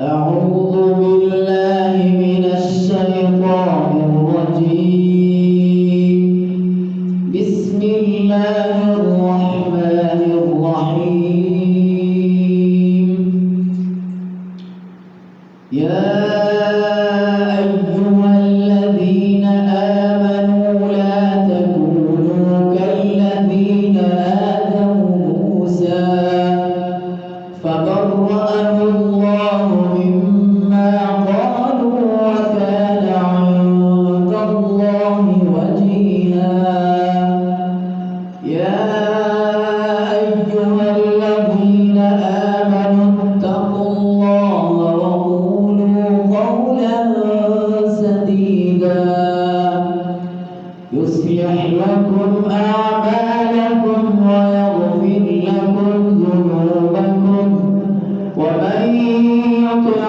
أعوذ بالله من الشيطان الرجيم. بسم الله الرحمن الرحيم. يا أيها الذين آمنوا لا تكونوا كالذين آذوا موسى فبرأه الله مما قالوا وكان عند الله وجيها. يا أيها الذين آمنوا اتقوا الله وقولوا قولا سديدا يصلح لكم أعمالكم ويغفر لكم ذنوبكم ومن يطع